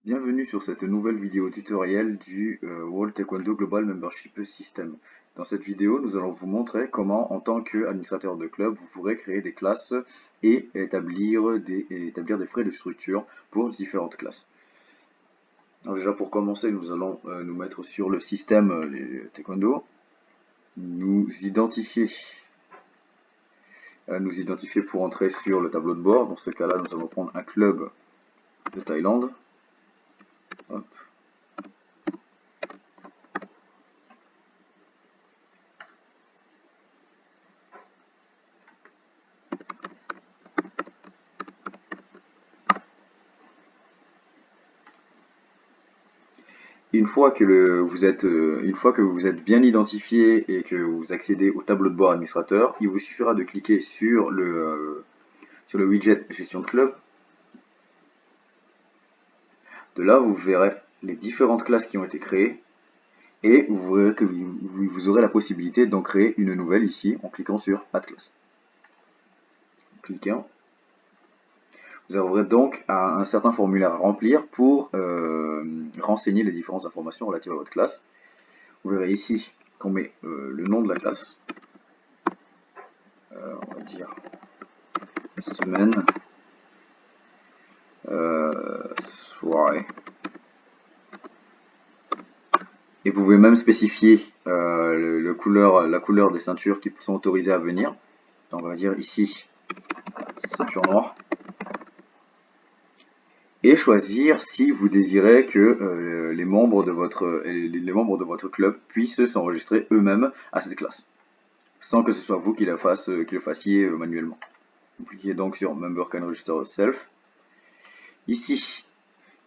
Bienvenue sur cette nouvelle vidéo tutoriel du World Taekwondo Global Membership System. Dans cette vidéo, nous allons vous montrer comment, en tant qu'administrateur de club, vous pourrez créer des classes et établir des frais de structure pour différentes classes. Alors déjà, pour commencer, nous allons nous mettre sur le système Taekwondo, nous identifier pour entrer sur le tableau de bord. Dans ce cas-là, nous allons prendre un club de Thaïlande. Hop. Une fois que vous êtes bien identifié et que vous accédez au tableau de bord administrateur, il vous suffira de cliquer sur le widget gestion de club. De là, vous verrez les différentes classes qui ont été créées et vous verrez que vous aurez la possibilité d'en créer une nouvelle ici en cliquant sur Add Class. Cliquez. Vous aurez donc un certain formulaire à remplir pour renseigner les différentes informations relatives à votre classe. Vous verrez ici qu'on met le nom de la classe. On va dire semaine, soirée. Et vous pouvez même spécifier la couleur des ceintures qui sont autorisées à venir. Donc on va dire ici ceinture noire. Et choisir si vous désirez que les membres de votre club puissent s'enregistrer eux-mêmes à cette classe, sans que ce soit vous qui le fassiez manuellement. Vous cliquez donc sur Member can register yourself. Ici,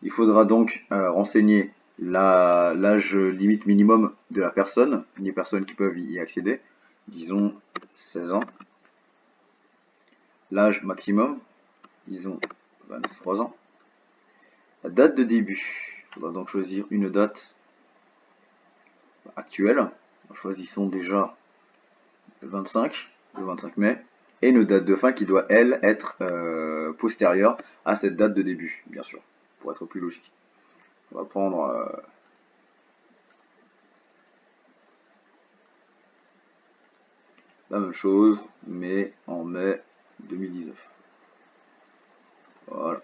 il faudra donc renseigner l'âge limite minimum de la personne, les personnes qui peuvent y accéder, disons 16 ans. L'âge maximum, disons 23 ans. La date de début, il faudra donc choisir une date actuelle. Choisissons déjà le 25 mai. Et une date de fin qui doit, elle, être postérieure à cette date de début, bien sûr, pour être plus logique. On va prendre la même chose, mais en mai 2019. Voilà.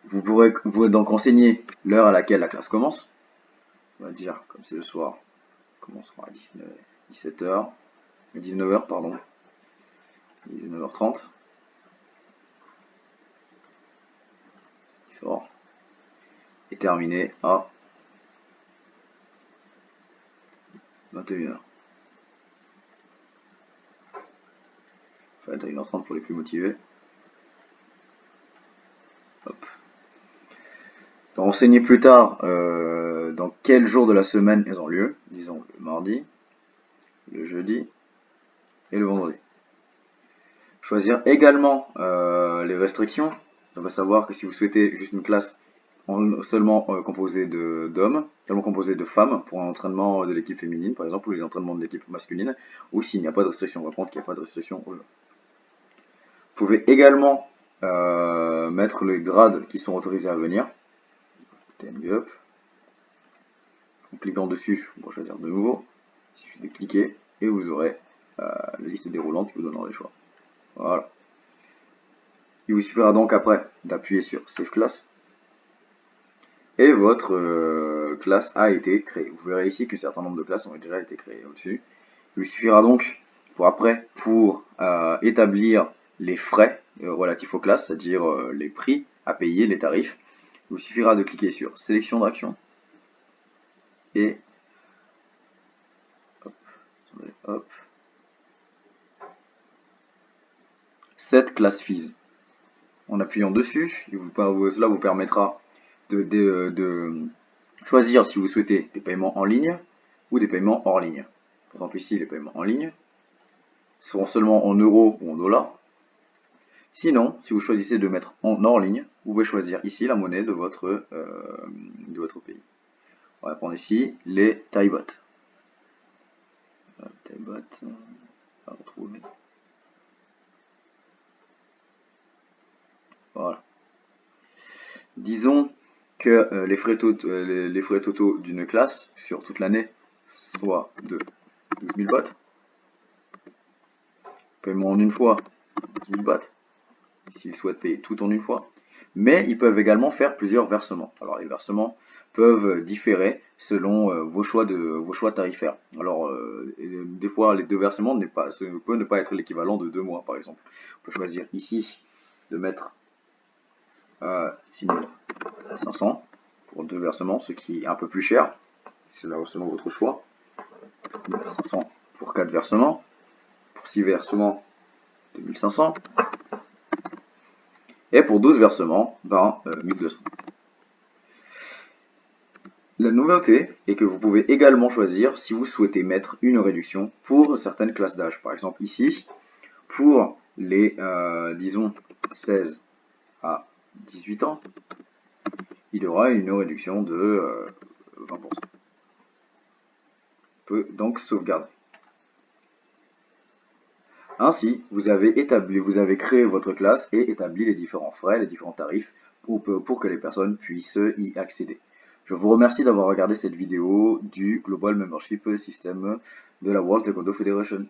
Vous pourrez donc renseigner l'heure à laquelle la classe commence. On va dire, comme c'est le soir, on commencera à 19h, pardon. 19h30. Il sort. Et terminé à 21h. Enfin, 21h30 pour les plus motivés. Hop. Donc, renseigner plus tard dans quel jour de la semaine elles ont lieu. Disons le mardi, le jeudi et le vendredi. Choisir également les restrictions. On va savoir que si vous souhaitez juste une classe seulement composée d'hommes, seulement composée de femmes pour un entraînement de l'équipe féminine par exemple, ou les entraînements de l'équipe masculine, ou s'il n'y a pas de restriction, on va prendre qu'il n'y a pas de restriction. Vous pouvez également mettre les grades qui sont autorisés à venir. TNB-up. En cliquant dessus, on va choisir de nouveau. Il suffit de cliquer et vous aurez la liste déroulante qui vous donnera les choix. Voilà. Il vous suffira donc après d'appuyer sur Save Class et votre classe a été créée. Vous verrez ici qu'un certain nombre de classes ont déjà été créées au-dessus. Il vous suffira donc pour établir les frais relatifs aux classes, c'est-à-dire les prix à payer, les tarifs. Il vous suffira de cliquer sur Sélection d'action et hop, Set Class Fees. En appuyant dessus, cela vous permettra de choisir si vous souhaitez des paiements en ligne ou des paiements hors ligne. Par exemple ici, les paiements en ligne seront seulement en euros ou en dollars. Sinon, si vous choisissez de mettre en hors ligne, vous pouvez choisir ici la monnaie de votre pays. On va prendre ici les Thai baht. Thai baht, on va retrouver. Voilà. Disons que les frais totaux d'une classe sur toute l'année soient de 12 000 bahts. Paiement en une fois, 12 000 bahts, s'ils souhaitent payer tout en une fois. Mais ils peuvent également faire plusieurs versements. Alors les versements peuvent différer selon vos choix tarifaires. Alors des fois les deux versements peut ne pas être l'équivalent de 2 mois par exemple. On peut choisir ici de mettre 6 500 pour 2 versements, ce qui est un peu plus cher. C'est là selon votre choix. 500 pour 4 versements. Pour 6 versements, 2500. Et pour 12 versements, 1200. La nouveauté est que vous pouvez également choisir si vous souhaitez mettre une réduction pour certaines classes d'âge. Par exemple ici, pour les, disons, 16 à 18 ans, il y aura une réduction de 20%. On peut donc sauvegarder. Ainsi, vous avez créé votre classe et établi les différents frais, les différents tarifs pour que les personnes puissent y accéder. Je vous remercie d'avoir regardé cette vidéo du Global Membership System de la World Taekwondo Federation.